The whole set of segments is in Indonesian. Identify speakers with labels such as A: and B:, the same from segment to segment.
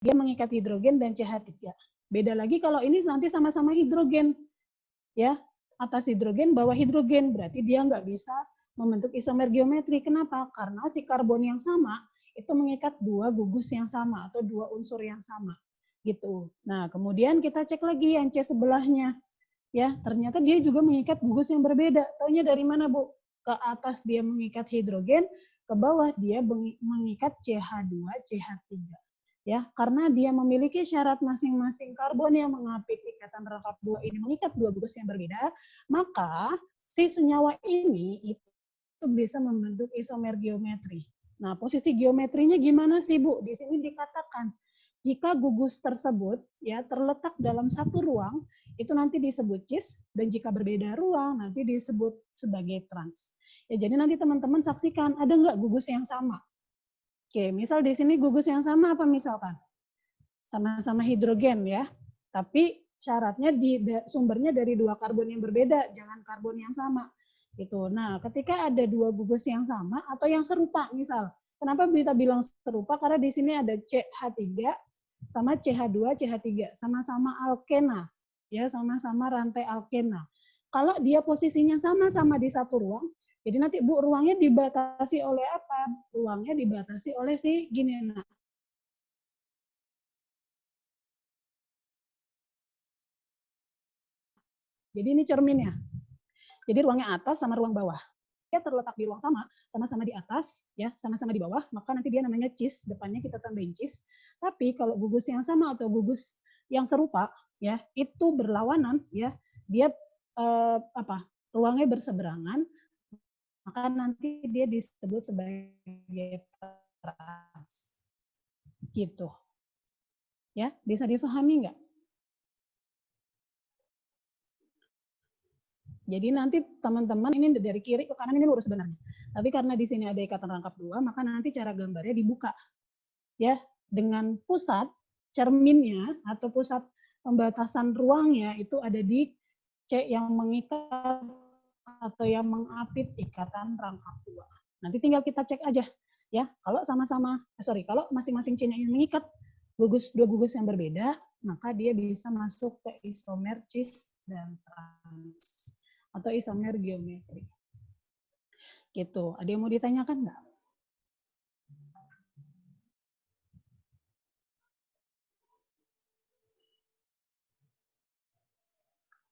A: dia mengikat hidrogen dan CH3. Beda lagi kalau ini nanti sama-sama hidrogen, ya, atas hidrogen, bawah hidrogen, berarti dia nggak bisa membentuk isomer geometri. Kenapa? Karena si karbon yang sama itu mengikat dua gugus yang sama atau dua unsur yang sama, gitu. Nah, kemudian kita cek lagi yang C sebelahnya, ya, ternyata dia juga mengikat gugus yang berbeda. Taunya dari mana, Bu? Ke atas dia mengikat hidrogen, ke bawah dia mengikat CH2, CH3. Ya, karena dia memiliki syarat masing-masing karbon yang mengapit ikatan rangkap dua ini mengikat dua gugus yang berbeda, maka si senyawa ini itu bisa membentuk isomer geometri. Nah, posisi geometrinya gimana sih, Bu? Di sini dikatakan jika gugus tersebut ya terletak dalam satu ruang, itu nanti disebut cis, dan jika berbeda ruang nanti disebut sebagai trans. Ya, jadi nanti teman-teman saksikan ada nggak gugus yang sama. Oke, misal di sini gugus yang sama apa misalkan? Sama-sama hidrogen ya, tapi syaratnya sumbernya dari dua karbon yang berbeda, jangan karbon yang sama. Gitu. Nah, ketika ada dua gugus yang sama atau yang serupa, misal, kenapa kita bilang serupa? Karena di sini ada CH3 sama CH2, CH3, sama-sama alkena, ya, sama-sama rantai alkena. Kalau dia posisinya sama-sama di satu ruang, jadi nanti Bu, ruangnya dibatasi oleh apa? Ruangnya dibatasi oleh si gini, nah. Jadi ini cerminnya. Jadi ruangnya atas sama ruang bawah. Dia terletak di ruang sama, sama-sama di atas, ya, sama-sama di bawah, maka nanti dia namanya cis, depannya kita tambahin cis. Tapi kalau gugus yang sama atau gugus yang serupa, ya, itu berlawanan, ya, dia ruangnya berseberangan, maka nanti dia disebut sebagai trans. Gitu. Ya, bisa difahami nggak? Jadi nanti teman-teman ini dari kiri ke kanan ini lurus sebenarnya. Tapi karena di sini ada ikatan rangkap dua, maka nanti cara gambarnya dibuka. Ya, dengan pusat cerminnya atau pusat pembatasan ruangnya itu ada di C yang mengikat atau yang mengapit ikatan rangkap dua. Nanti tinggal kita cek aja ya. Kalau sama-sama kalau masing-masing C-nya yang mengikat dua gugus yang berbeda, maka dia bisa masuk ke isomer cis dan trans atau isomer geometri. Gitu. Ada yang mau ditanyakan nggak?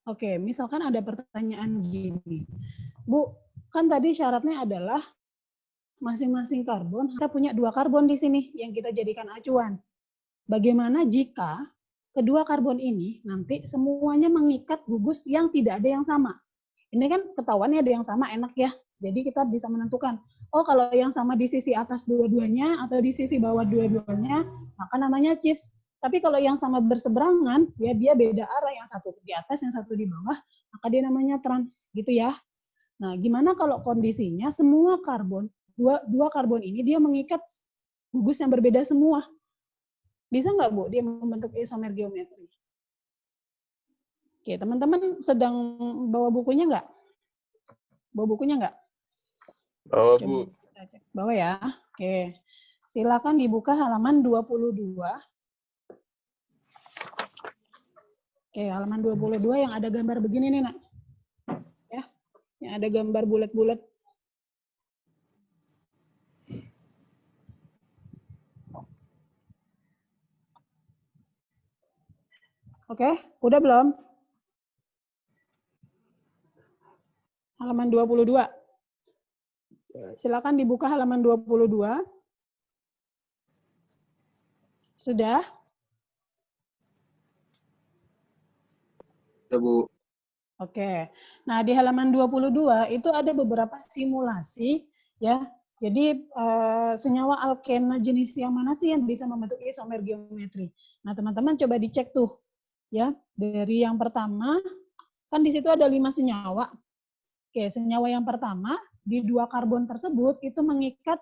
A: Oke, misalkan ada pertanyaan gini. Bu, kan tadi syaratnya adalah masing-masing karbon, kita punya dua karbon di sini yang kita jadikan acuan. Bagaimana jika kedua karbon ini nanti semuanya mengikat gugus yang tidak ada yang sama? Ini kan ketahuannya ada yang sama, enak ya. Jadi kita bisa menentukan, oh kalau yang sama di sisi atas dua-duanya atau di sisi bawah dua-duanya, maka namanya cis. Tapi kalau yang sama berseberangan, ya dia beda arah, yang satu di atas, yang satu di bawah, maka dia namanya trans, gitu ya. Nah, gimana kalau kondisinya semua karbon, dua karbon ini dia mengikat gugus yang berbeda semua? Bisa nggak, Bu, dia membentuk isomer geometri? Oke, teman-teman sedang bawa bukunya nggak? Bawa bukunya nggak?
B: Bawa, Bu.
A: Kita cek. Bawa ya. Oke. Silakan dibuka halaman 22. Oke, halaman 22 yang ada gambar begini nih, Nak. Ya. Yang ada gambar bulat-bulat. Oke, udah belum? Halaman 22. Silakan dibuka halaman 22. Sudah?
B: Ya, Bu.
A: Oke. Nah, di halaman 22 itu ada beberapa simulasi ya. Jadi senyawa alkena jenis yang mana sih yang bisa membentuk isomer geometri? Nah, teman-teman coba dicek tuh ya. Dari yang pertama kan di situ ada 5 senyawa. Oke, senyawa yang pertama di dua karbon tersebut itu mengikat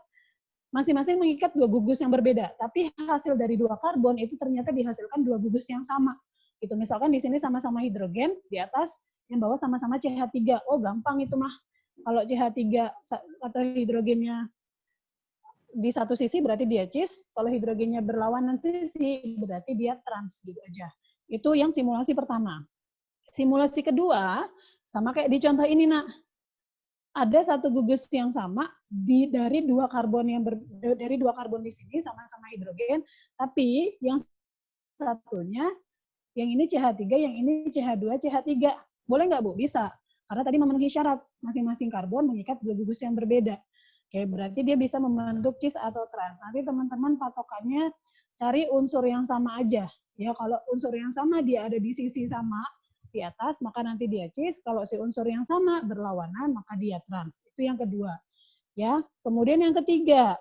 A: masing-masing mengikat dua gugus yang berbeda, tapi hasil dari dua karbon itu ternyata dihasilkan dua gugus yang sama. Itu misalkan di sini sama-sama hidrogen, di atas yang bawah sama-sama CH3. Oh, gampang itu mah. Kalau CH3 atau hidrogennya di satu sisi berarti dia cis, kalau hidrogennya berlawanan sisi berarti dia trans gitu aja. Itu yang simulasi pertama. Simulasi kedua sama kayak di contoh ini, Nak. Ada satu gugus yang sama dari dua karbon di sini sama-sama hidrogen, tapi yang satunya yang ini CH3, yang ini CH2, CH3. Boleh nggak, Bu? Bisa. Karena tadi memenuhi syarat masing-masing karbon mengikat dua gugus yang berbeda. Oke, berarti dia bisa membentuk cis atau trans. Nanti teman-teman patokannya cari unsur yang sama aja. Ya, kalau unsur yang sama dia ada di sisi sama di atas, maka nanti dia cis. Kalau si unsur yang sama berlawanan, maka dia trans. Itu yang kedua. Ya, kemudian yang ketiga.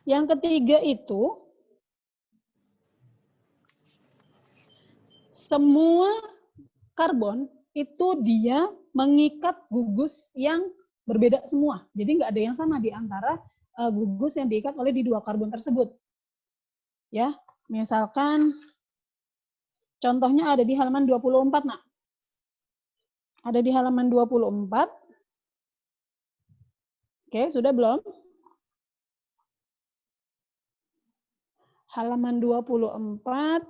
A: Yang ketiga itu semua karbon itu dia mengikat gugus yang berbeda semua. Jadi nggak ada yang sama di antara gugus yang diikat oleh di dua karbon tersebut. Ya, misalkan contohnya ada di halaman 24, Nak. Ada di halaman 24. Oke, sudah belum? Halaman 24.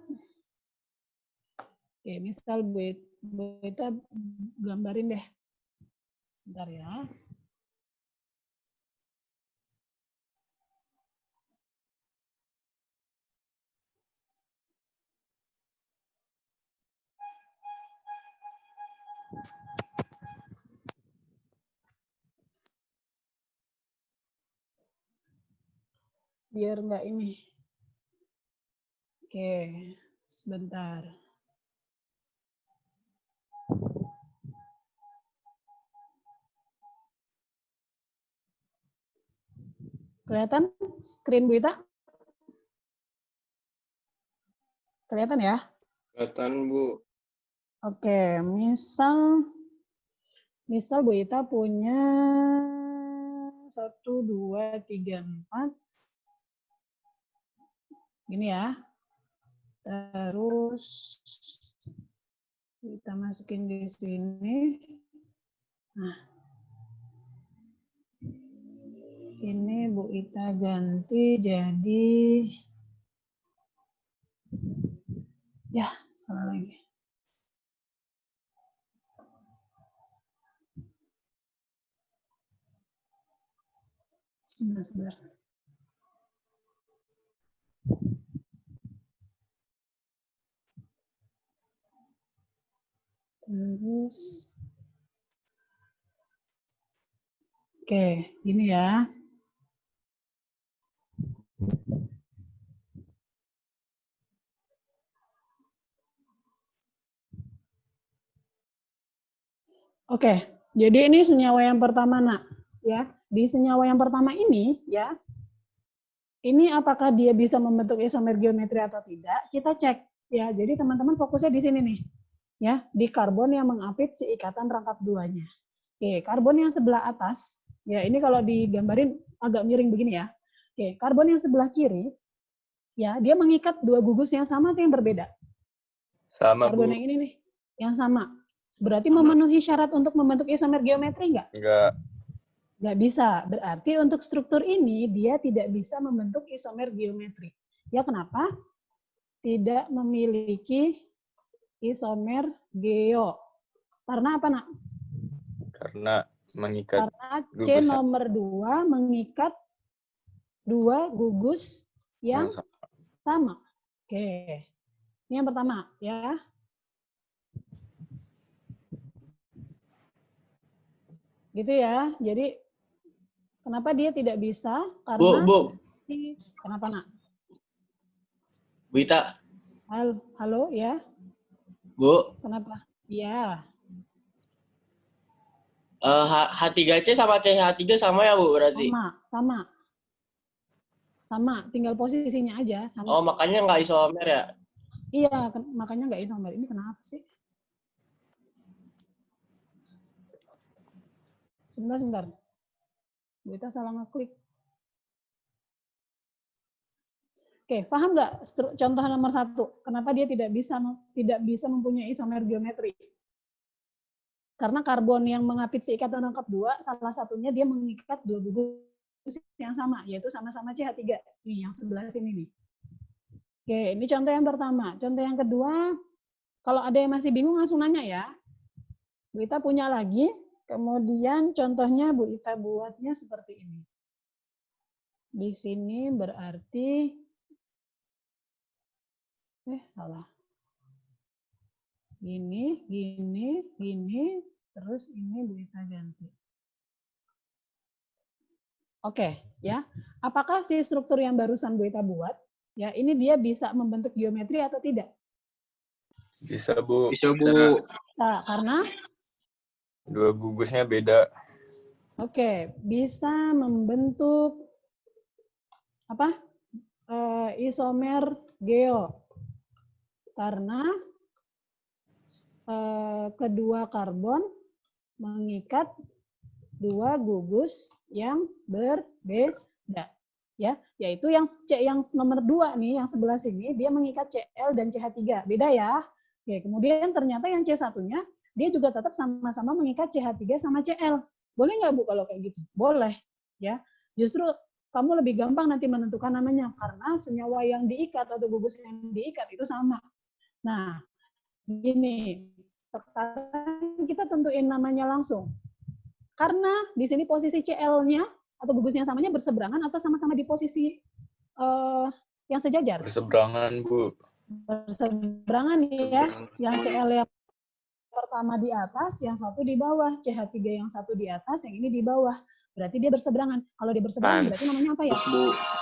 A: Oke, misal kita gambarin deh. Sebentar ya. Biar enggak ini. Oke, sebentar. Kelihatan screen Bu Ita? Kelihatan ya?
B: Kelihatan, Bu.
A: Oke, misal Bu Ita punya 1, 2, 3, 4. Gini ya. Terus kita masukin di sini. Nah, ini Bu Ita ganti jadi, ya salah lagi. Sebentar. Terus, oke, gini ya. Oke, jadi ini senyawa yang pertama, Nak. Ya, di senyawa yang pertama ini, ya, ini apakah dia bisa membentuk isomer geometri atau tidak? Kita cek, ya. Jadi teman-teman fokusnya di sini nih, ya, di karbon yang mengapit si ikatan rangkap duanya. Oke, karbon yang sebelah atas, ya, ini kalau digambarin agak miring begini ya. Oke, karbon yang sebelah kiri, ya, dia mengikat dua gugus yang sama atau yang berbeda?
B: Sama,
A: Karbon
B: Bu.
A: yang ini nih, yang sama. Berarti memenuhi syarat untuk membentuk isomer geometri nggak?
B: Enggak.
A: Nggak bisa. Berarti untuk struktur ini dia tidak bisa membentuk isomer geometri. Ya kenapa? Tidak memiliki isomer geo. Karena apa, Nak?
B: Karena mengikat
A: Karena C
B: gugus
A: nomor 2 mengikat dua gugus yang sama. Oke. Ini yang pertama, ya. Gitu ya. Jadi kenapa dia tidak bisa? Karena kenapa, Nak?
C: Bu Ita.
A: Halo, ya.
C: Bu.
A: Kenapa? Iya.
C: H3C sama CH3 sama ya, Bu, berarti?
A: Sama, tinggal posisinya aja. Sama.
C: Oh, makanya nggak isomer ya?
A: Iya, makanya nggak isomer. Ini kenapa sih? Sebentar. Kita salah ngeklik. Oke, paham nggak contoh nomor 1? Kenapa dia tidak bisa mempunyai isomer geometri? Karena karbon yang mengapit si ikatan rangkap 2, salah satunya dia mengikat 2 gugus yang sama, yaitu sama-sama CH3. Nih, yang sebelah sini nih. Oke, ini contoh yang pertama. Contoh yang kedua, kalau ada yang masih bingung langsung nanya ya. Bu Ita punya lagi, kemudian contohnya Bu Ita buatnya seperti ini. Di sini berarti, salah. Gini, gini, gini, terus ini Bu Ita ganti. Oke, ya. Apakah si struktur yang barusan Bu Ita buat, ya ini dia bisa membentuk geometri atau tidak?
B: Bisa, Bu.
C: Bisa, Bu.
A: Nah, karena?
B: Dua gugusnya beda.
A: Oke, bisa membentuk apa? Isomer geo. Karena kedua karbon mengikat 2 gugus yang berbeda, ya, yaitu yang nomor 2 nih, yang sebelah sini dia mengikat Cl dan CH3, beda ya. Oke, kemudian ternyata yang C1-nya dia juga tetap sama-sama mengikat CH3 sama Cl. Boleh nggak Bu kalau kayak gitu? Boleh, ya. Justru kamu lebih gampang nanti menentukan namanya karena senyawa yang diikat atau gugus yang diikat itu sama. Nah, gini, sekarang kita tentuin namanya langsung. Karena di sini posisi Cl-nya atau gugusnya samanya berseberangan atau sama-sama di posisi yang sejajar?
B: Berseberangan, Bu.
A: Berseberangan ya. Yang Cl yang pertama di atas, yang satu di bawah. CH3 yang satu di atas, yang ini di bawah. Berarti dia berseberangan. Kalau dia berseberangan berarti namanya apa ya?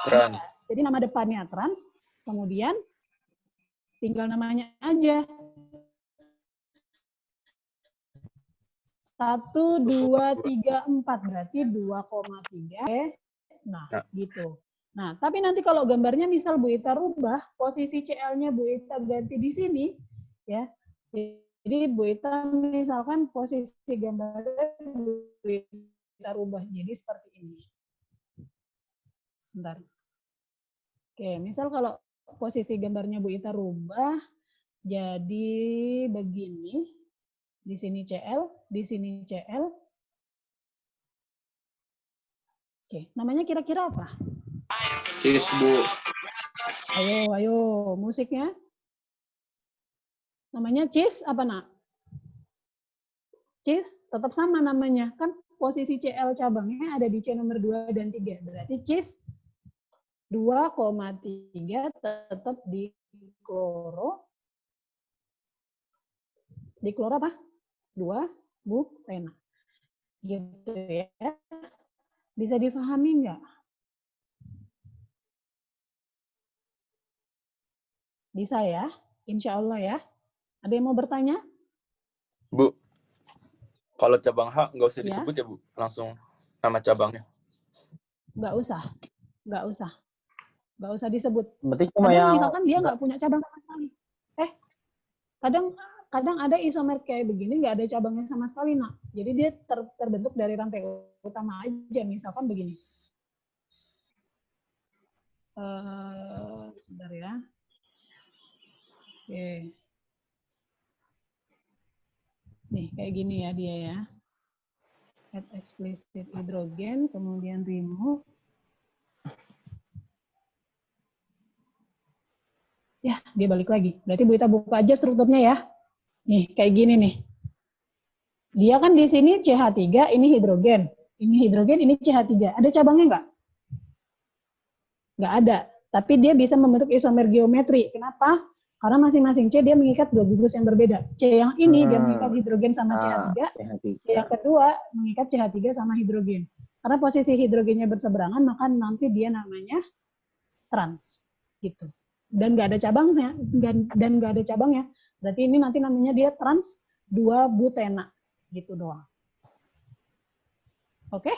B: Trans.
A: Jadi nama depannya trans, kemudian tinggal namanya aja. 1, 2, 3, 4. Berarti 2,3. Nah, gitu. Nah, tapi nanti kalau gambarnya misal Bu Ita rubah, posisi Cl-nya Bu Ita ganti di sini, ya. Jadi Bu Ita misalkan posisi gambarnya Bu Ita rubah jadi seperti ini. Sebentar. Oke, misal kalau posisi gambarnya Bu Ita rubah jadi begini. Di sini Cl, di sini Cl. Oke, namanya kira-kira apa?
C: Cis, Bu.
A: Ayo, musiknya. Namanya cis apa, Nak? Cis, tetap sama namanya. Kan posisi Cl cabangnya ada di C nomor 2 dan 3. Berarti cis 2,3 tetap di kloro. Di kloro apa? 2 butena. Gitu ya. Bisa difahami nggak? Bisa ya? Insya Allah ya. Ada yang mau bertanya?
B: Bu, kalau cabang H nggak usah
A: Ya.
B: disebut ya, Bu? Langsung nama cabangnya.
A: Nggak usah disebut.
D: Berarti cuma
A: Kadang
D: yang
A: misalkan dia nggak punya cabang sama sekali. Kadang ada isomer kayak begini nggak ada cabangnya sama sekali, Nak. Jadi dia terbentuk dari rantai utama aja, misalkan begini. Sebentar ya. Oke. Nih, kayak gini ya dia ya. Add explicit hidrogen, kemudian remove. Ya, dia balik lagi. Berarti Bu Ita buka aja strukturnya ya. Nih, kayak gini nih. Dia kan di sini CH3, ini hidrogen. Ini hidrogen, ini CH3. Ada cabangnya nggak? Nggak ada. Tapi dia bisa membentuk isomer geometri. Kenapa? Karena masing-masing C dia mengikat 2 gugus yang berbeda. C yang ini dia mengikat hidrogen sama CH3. C yang kedua mengikat CH3 sama hidrogen. Karena posisi hidrogennya berseberangan, maka nanti dia namanya trans. Gitu. Dan nggak ada cabangnya. Dan nggak ada cabangnya. Berarti ini nanti namanya dia trans 2 butena. Gitu doang. Oke?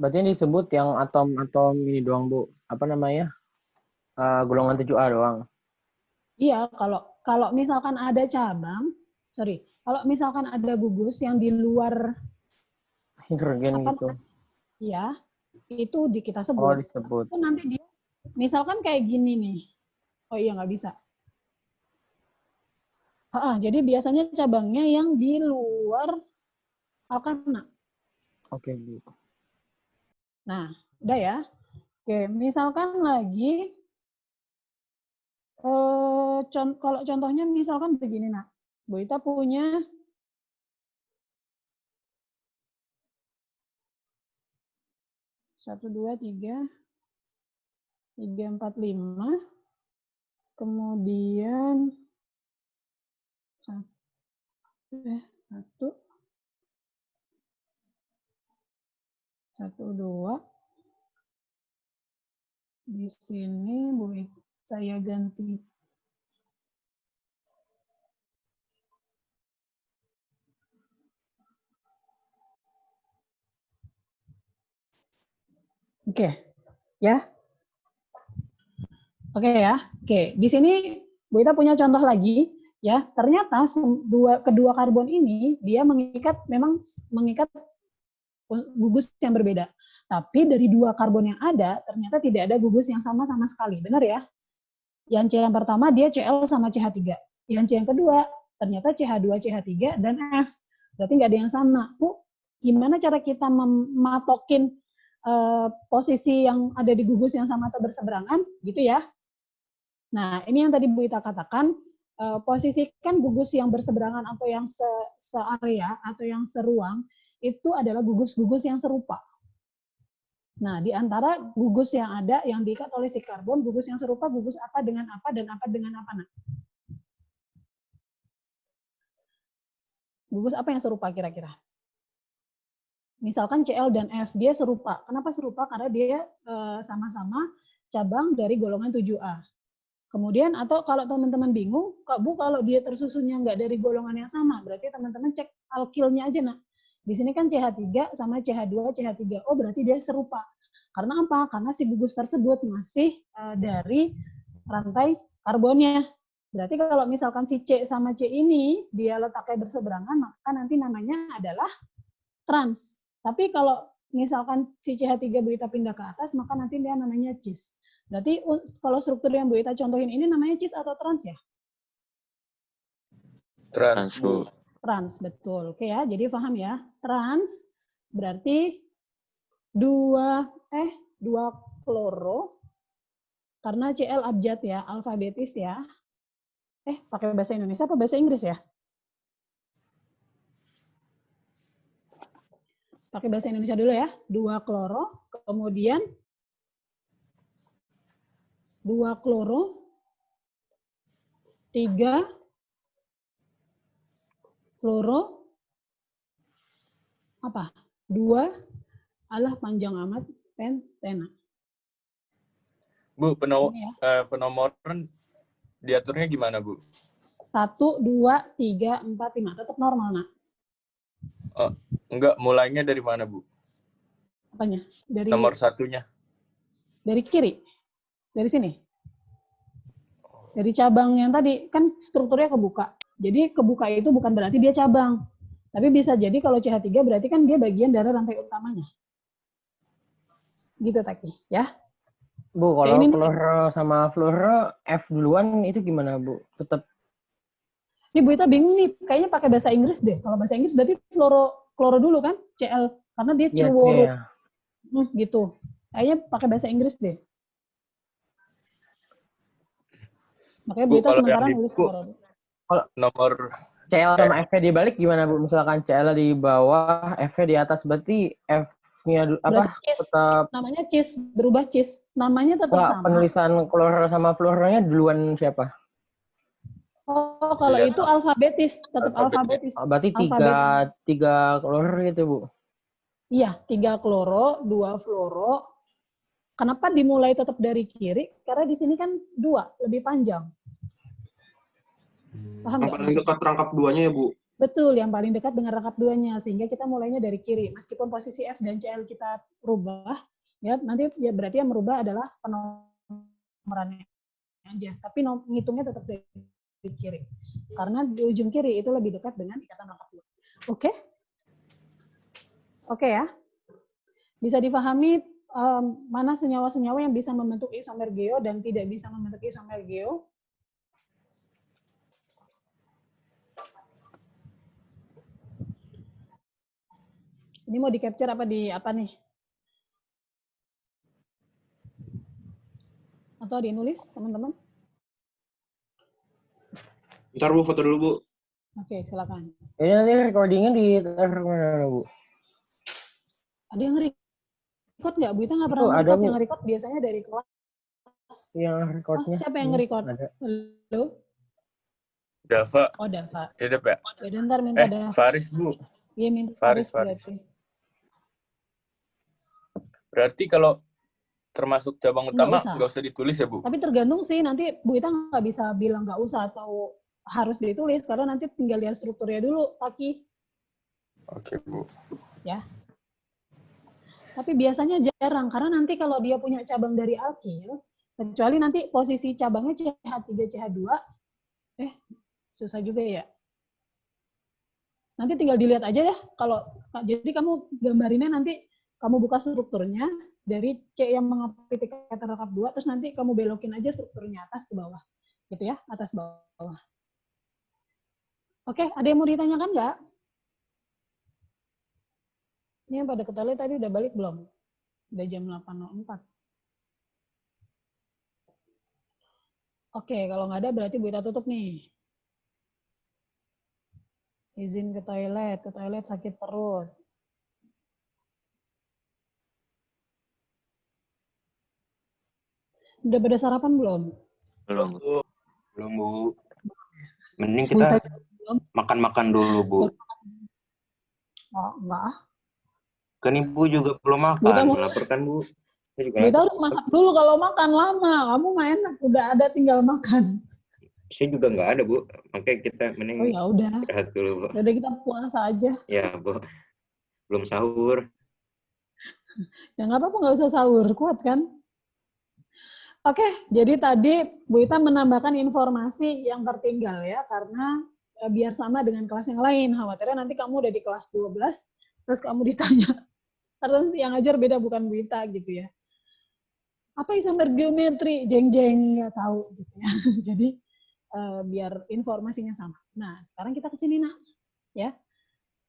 D: berarti yang disebut yang atom-atom ini doang, Bu. Apa namanya? Golongan 7A doang.
A: Iya, kalau misalkan ada cabang, kalau misalkan ada gugus yang di luar
D: Hidrogen gitu.
A: Iya, itu kita sebut.
D: Oh, disebut.
A: Itu nanti dia, misalkan kayak gini nih. Oh iya, nggak bisa. Jadi biasanya cabangnya yang di luar keluar alkana.
D: Oke, Bu.
A: Nah, udah ya. Oke, misalkan lagi, kalau contohnya misalkan begini, nak. Bu Ita punya 1, 2, 3, 4, 5. Kemudian 1, 2. Di sini boleh saya ganti. Oke, ya. Oke ya. Oke, di sini Bu Ita punya contoh lagi, ya. Ternyata kedua karbon ini dia memang mengikat gugus yang berbeda. Tapi dari 2 karbon yang ada, ternyata tidak ada gugus yang sama sekali. Benar ya? Yang C yang pertama dia Cl sama CH3. Yang C yang kedua ternyata CH2, CH3, dan F. Berarti nggak ada yang sama. Bu, gimana cara kita mematokin posisi yang ada di gugus yang sama atau berseberangan? Gitu ya. Nah, ini yang tadi Bu Ita katakan, posisikan gugus yang berseberangan atau yang searea atau yang seruang, itu adalah gugus-gugus yang serupa. Nah, di antara gugus yang ada yang diikat oleh si karbon, gugus yang serupa, gugus apa dengan apa dan apa dengan apa, nak? Gugus apa yang serupa kira-kira? Misalkan Cl dan F, dia serupa. Kenapa serupa? Karena dia sama-sama cabang dari golongan 7A. Kemudian, atau kalau teman-teman bingung, Bu, kalau dia tersusunnya nggak dari golongan yang sama, berarti teman-teman cek alkilnya aja, nak. Di sini kan CH3 sama CH2, CH3. Oh, berarti dia serupa. Karena apa? Karena si gugus tersebut masih dari rantai karbonnya. Berarti kalau misalkan si C sama C ini, dia letaknya berseberangan, maka nanti namanya adalah trans. Tapi kalau misalkan si CH3 Bu Ita pindah ke atas, maka nanti dia namanya cis. Berarti kalau struktur yang Bu Ita contohin ini namanya cis atau trans ya?
B: Trans, Bu.
A: Trans, betul. Oke ya, jadi paham ya. Trans berarti 2 kloro, karena Cl abjad ya, alfabetis ya. Pakai bahasa Indonesia apa bahasa Inggris ya? Pakai bahasa Indonesia dulu ya. 2 kloro, kemudian 2 kloro, 3 fluoro, apa? 2, alah panjang amat, pentena.
B: Bu,
A: Ini ya.
B: penomoran diaturnya gimana, Bu?
A: 1, 2, 3, 4, 5. Tetap normal, nak.
B: Oh, enggak, mulainya dari mana, Bu?
A: Apanya? Dari
B: Nomor satunya.
A: Dari kiri. Dari sini. Dari cabang yang tadi, kan strukturnya kebuka. Jadi kebuka itu bukan berarti dia cabang. Tapi bisa jadi kalau CH3 berarti kan dia bagian dari rantai utamanya. Gitu, Taki. Ya.
D: Bu, kalau
A: ini
D: kloro sama fluoro, F duluan itu gimana, Bu? Tetap.
A: Ini Bu Ita bingung nih, kayaknya pakai bahasa Inggris deh. Kalau bahasa Inggris berarti kloro dulu kan, Cl. Karena dia fluoro.
D: Ya.
A: Gitu. Kayaknya pakai bahasa Inggris deh. Makanya Bu Ita sementara nulis kloro.
B: Kalau nomor
D: Cl sama F-nya dibalik gimana, Bu? Misalkan Cl di bawah, F-nya di atas, berarti F-nya apa?
A: Cis.
D: Tetap
A: Namanya cis, berubah cis. Namanya tetap sama.
D: Penulisan kloro sama fluoronya duluan siapa?
A: Oh, kalau itu alfabetis, tetap alfabetis.
D: Berarti tiga kloro gitu, Bu?
A: Iya, 3 kloro, 2 fluoro. Kenapa dimulai tetap dari kiri? Karena di sini kan 2, lebih panjang. Paham nggak?
E: Yang paling dekat rangkap 2-nya ya, Bu?
A: Betul, yang paling dekat dengan rangkap 2-nya. Sehingga kita mulainya dari kiri. Meskipun posisi F dan Cl kita rubah, ya nanti ya berarti yang merubah adalah penomorannya aja. Tapi ngitungnya tetap dari kiri. Karena di ujung kiri itu lebih dekat dengan ikatan rangkap 2. Oke? Oke ya? Bisa dipahami mana senyawa-senyawa yang bisa membentuk isomer geo dan tidak bisa membentuk isomer geo? Ini mau di-capture apa nih? Atau dinulis, teman-teman?
E: Bentar Bu, foto dulu Bu.
A: Oke, silakan.
D: Ini nanti recordingnya ditaruh mana, Bu?
A: Ada yang record nggak? Bu Ita nggak pernah
D: Itu ada,
A: nge-record.
D: Bu.
A: Yang record biasanya dari kelas.
D: Yang
A: Oh,
D: recordnya.
A: siapa yang nge-record?
D: Ada.
A: Halo?
B: Dava.
A: Oh, Dava.
B: Hidup ya?
A: Ya, ntar minta Dava.
B: Faris, Bu.
A: Iya, minta
B: Faris.
A: Faris berarti.
B: Berarti kalau termasuk cabang
A: Nggak
B: utama
A: usah.
B: nggak usah ditulis ya, Bu?
A: Tapi tergantung sih, nanti Bu Ita nggak bisa bilang nggak usah atau harus ditulis, karena nanti tinggal lihat strukturnya dulu, Paki.
B: Oke, Bu.
A: Ya. Tapi biasanya jarang, karena nanti kalau dia punya cabang dari alkil, kecuali nanti posisi cabangnya CH3, CH2, susah juga ya. Nanti tinggal dilihat aja ya, jadi kamu gambarinnya nanti kamu buka strukturnya, dari C yang mengapiti kata rekap 2, terus nanti kamu belokin aja strukturnya atas ke bawah. Gitu ya, atas bawah. Oke, ada yang mau ditanyakan nggak? Ini yang pada ke toilet tadi udah balik belum? Udah jam 8.04. Oke, kalau nggak ada berarti Bu Ita tutup nih. Izin ke toilet sakit perut. Udah pada sarapan belum?
E: Belum Bu. Belum Bu. Mending
A: Bu Ita
E: kita
A: juga belum.
E: makan-makan dulu Bu.
A: Oh, enggak.
E: Kan Ibu juga belum
A: Bu Ita
E: makan.
A: mau-
E: Lapar kan Bu? Saya juga
A: Bu Ita
E: lapar.
A: harus masak dulu kalau makan lama. Kamu mah enak, udah ada tinggal makan.
E: Saya juga nggak ada Bu. Makanya kita mending
A: Oh ya udah.
E: istirahat dulu Bu.
A: Udah kita puasa aja.
E: Ya Bu. Belum sahur.
A: Ya nggak apa-apa, nggak usah sahur, kuat kan? Oke, jadi tadi Bu Ita menambahkan informasi yang tertinggal ya, karena biar sama dengan kelas yang lain. Khawatirnya nanti kamu udah di kelas 12, terus kamu ditanya, terus yang ngajar beda bukan Bu Ita gitu ya. Apa isomer geometri? Jeng-jeng, nggak tahu gitu ya. Jadi biar informasinya sama. Nah, sekarang kita ke sini nak, ya.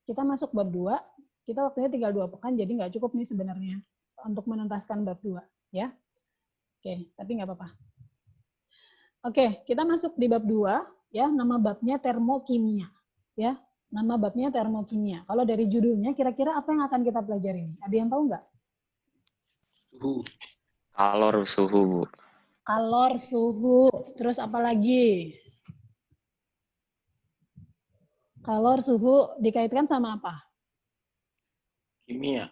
A: Kita masuk bab 2, kita waktunya tinggal 2 pekan, jadi nggak cukup nih sebenarnya untuk menuntaskan bab 2, ya. Oke, tapi nggak apa-apa. Oke, kita masuk di bab 2, ya, nama babnya termokimia, ya. Nama babnya termokimia. Kalau dari judulnya, kira-kira apa yang akan kita pelajari nih? Ada yang tahu nggak?
B: Suhu.
C: Kalor suhu, Bu.
A: Kalor, suhu, terus apa lagi? Kalor, suhu dikaitkan sama apa?
C: Kimia.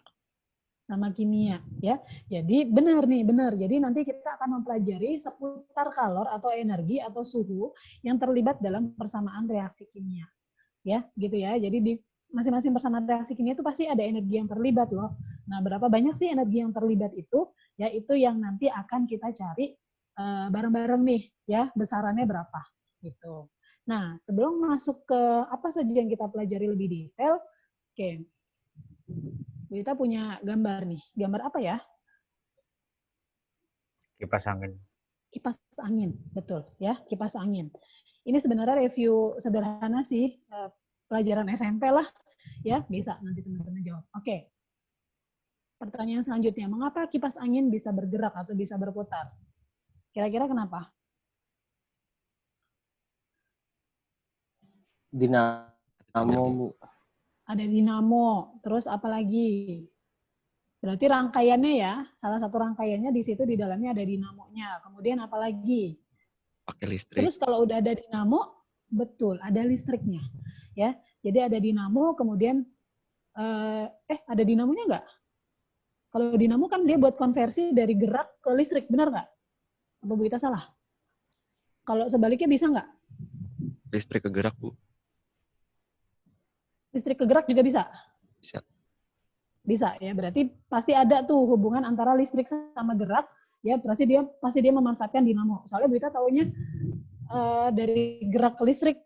A: Sama kimia, ya. Jadi benar nih, benar. Jadi nanti kita akan mempelajari seputar kalor atau energi atau suhu yang terlibat dalam persamaan reaksi kimia. Ya, gitu ya. Jadi di masing-masing persamaan reaksi kimia itu pasti ada energi yang terlibat loh. Nah, berapa banyak sih energi yang terlibat itu? Ya, itu yang nanti akan kita cari bareng-bareng nih, ya, besarannya berapa gitu. Nah, sebelum masuk ke apa saja yang kita pelajari lebih detail, oke. Kita punya gambar nih. Gambar apa ya?
F: Kipas angin.
A: Kipas angin, betul ya, kipas angin. Ini sebenarnya review sederhana sih, pelajaran SMP lah, ya, bisa nanti teman-teman jawab. Oke. Pertanyaan selanjutnya, mengapa kipas angin bisa bergerak atau bisa berputar? Kira-kira kenapa?
D: Dinamo, Bu.
A: Ada dinamo, terus apa lagi? Berarti rangkaiannya ya, salah satu rangkaiannya di situ di dalamnya ada dinamonya. Kemudian apa lagi?
G: Pakai listrik.
A: Terus kalau udah ada dinamo, betul, ada listriknya. Ya, jadi ada dinamo, kemudian ada dinamonya nggak? Kalau dinamo kan dia buat konversi dari gerak ke listrik, benar nggak? Apa Bu Ita salah? Kalau sebaliknya bisa nggak?
G: Listrik ke gerak, Bu.
A: Listrik ke gerak juga bisa?
G: Bisa.
A: Bisa ya, berarti pasti ada tuh hubungan antara listrik sama gerak, ya pasti dia memanfaatkan dinamo. Soalnya Bu Ita taunya dari gerak ke listrik.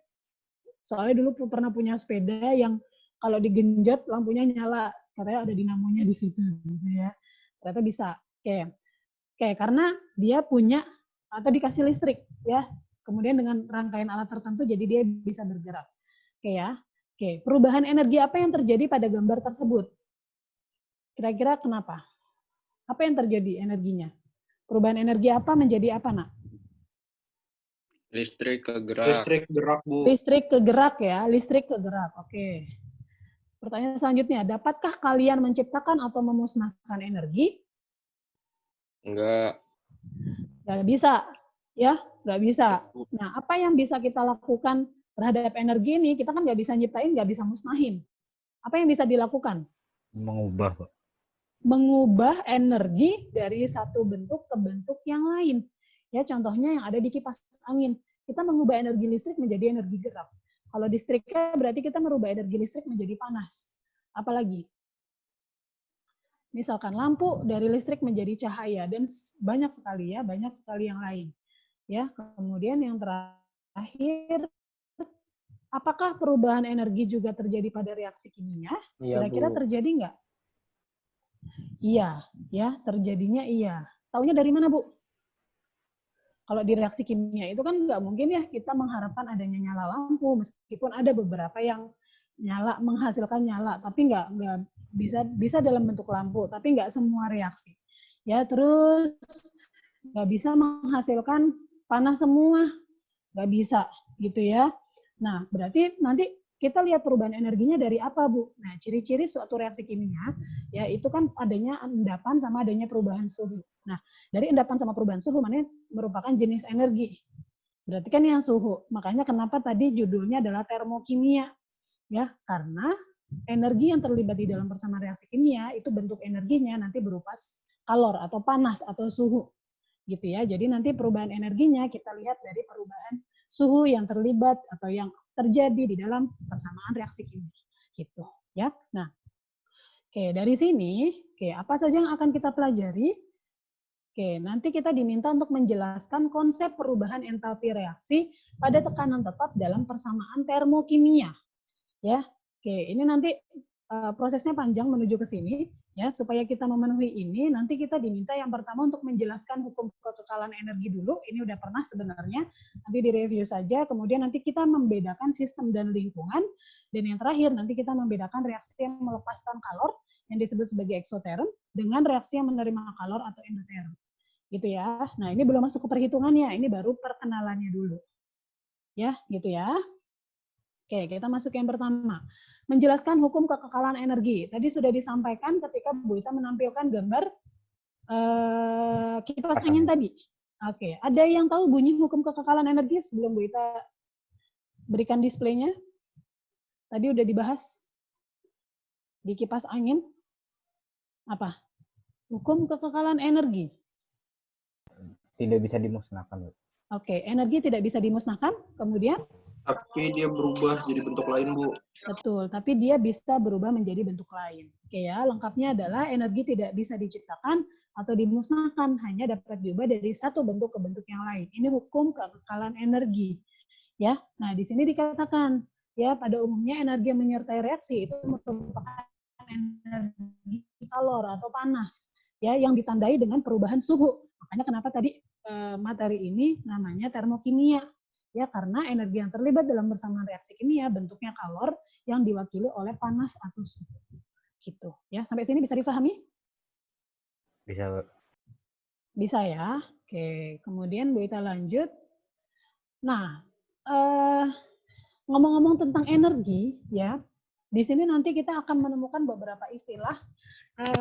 A: Soalnya dulu pernah punya sepeda yang kalau digenjot lampunya nyala, katanya ada dinamonya di situ gitu ya. Ternyata bisa. Oke, karena dia punya atau dikasih listrik ya. Kemudian dengan rangkaian alat tertentu jadi dia bisa bergerak. Oke ya. Oke, perubahan energi apa yang terjadi pada gambar tersebut? Kira-kira kenapa? Apa yang terjadi energinya? Perubahan energi apa menjadi apa, Nak?
C: Listrik ke gerak.
F: Listrik gerak, Bu.
A: Listrik ke gerak ya, listrik ke gerak. Oke. Pertanyaan selanjutnya, dapatkah kalian menciptakan atau memusnahkan energi?
C: Enggak.
A: Nggak bisa, ya, nggak bisa. Nah, apa yang bisa kita lakukan terhadap energi ini? Kita kan nggak bisa nyiptain, nggak bisa musnahin. Apa yang bisa dilakukan?
H: Mengubah, Pak.
A: Mengubah energi dari satu bentuk ke bentuk yang lain. Ya, contohnya yang ada di kipas angin. Kita mengubah energi listrik menjadi energi gerak. Kalau listriknya berarti kita merubah energi listrik menjadi panas. Apalagi? Misalkan lampu dari listrik menjadi cahaya dan banyak sekali yang lain. Ya, kemudian yang terakhir, apakah perubahan energi juga terjadi pada reaksi kimia?
D: Iya,
A: Kira-kira
D: Bu.
A: terjadi nggak? Iya, ya, terjadinya iya. Taunya dari mana, Bu? Kalau di reaksi kimia itu kan nggak mungkin ya kita mengharapkan adanya nyala lampu, meskipun ada beberapa yang nyala, menghasilkan nyala, tapi nggak bisa dalam bentuk lampu, tapi nggak semua reaksi. Ya, terus nggak bisa menghasilkan panas semua, nggak bisa, gitu ya. Nah, berarti nanti kita lihat perubahan energinya dari apa, Bu? Nah, ciri-ciri suatu reaksi kimia, ya itu kan adanya endapan sama adanya perubahan suhu. Nah, dari endapan sama perubahan suhu mana merupakan jenis energi. Berarti kan yang suhu. Makanya kenapa tadi judulnya adalah termokimia. Ya, karena energi yang terlibat di dalam persamaan reaksi kimia itu bentuk energinya nanti berupa kalor atau panas atau suhu. Gitu ya. Jadi nanti perubahan energinya kita lihat dari perubahan suhu yang terlibat atau yang terjadi di dalam persamaan reaksi kimia. Gitu, ya. Nah, oke, dari sini, apa saja yang akan kita pelajari? Oke, nanti kita diminta untuk menjelaskan konsep perubahan entalpi reaksi pada tekanan tetap dalam persamaan termokimia. Ya, oke, ini nanti prosesnya panjang menuju ke sini. Ya, supaya kita memenuhi ini, nanti kita diminta yang pertama untuk menjelaskan hukum kekekalan energi dulu. Ini udah pernah sebenarnya, nanti direview saja. Kemudian nanti kita membedakan sistem dan lingkungan. Dan yang terakhir, nanti kita membedakan reaksi yang melepaskan kalor, yang disebut sebagai eksoterm, dengan reaksi yang menerima kalor atau endoterm. Gitu ya. Nah, ini belum masuk ke perhitungannya, ini baru perkenalannya dulu. Ya, gitu ya. Oke, kita masuk yang pertama. Menjelaskan hukum kekekalan energi. Tadi sudah disampaikan ketika Bu Ita menampilkan gambar kipas angin tadi. Oke, ada yang tahu bunyi hukum kekekalan energi sebelum Bu Ita berikan displaynya? Tadi udah dibahas di kipas angin. Apa? Hukum kekekalan energi.
H: Tidak bisa dimusnahkan.
A: Oke, energi tidak bisa dimusnahkan. Kemudian?
F: Tapi dia berubah jadi bentuk lain, Bu.
A: Betul, tapi dia bisa berubah menjadi bentuk lain. Oke ya, lengkapnya adalah energi tidak bisa diciptakan atau dimusnahkan, hanya dapat diubah dari satu bentuk ke bentuk yang lain. Ini hukum kekekalan energi. Ya, nah di sini dikatakan ya pada umumnya energi yang menyertai reaksi itu merupakan energi kalor atau panas ya yang ditandai dengan perubahan suhu. Makanya kenapa tadi materi ini namanya termokimia. Ya, karena energi yang terlibat dalam persamaan reaksi kimia bentuknya kalor yang diwakili oleh panas atau suhu. Gitu. Ya, sampai sini bisa difahami?
H: Bisa.
A: Bisa ya. Oke, kemudian Bu Ita lanjut. Nah, ngomong-ngomong tentang energi, ya, di sini nanti kita akan menemukan beberapa istilah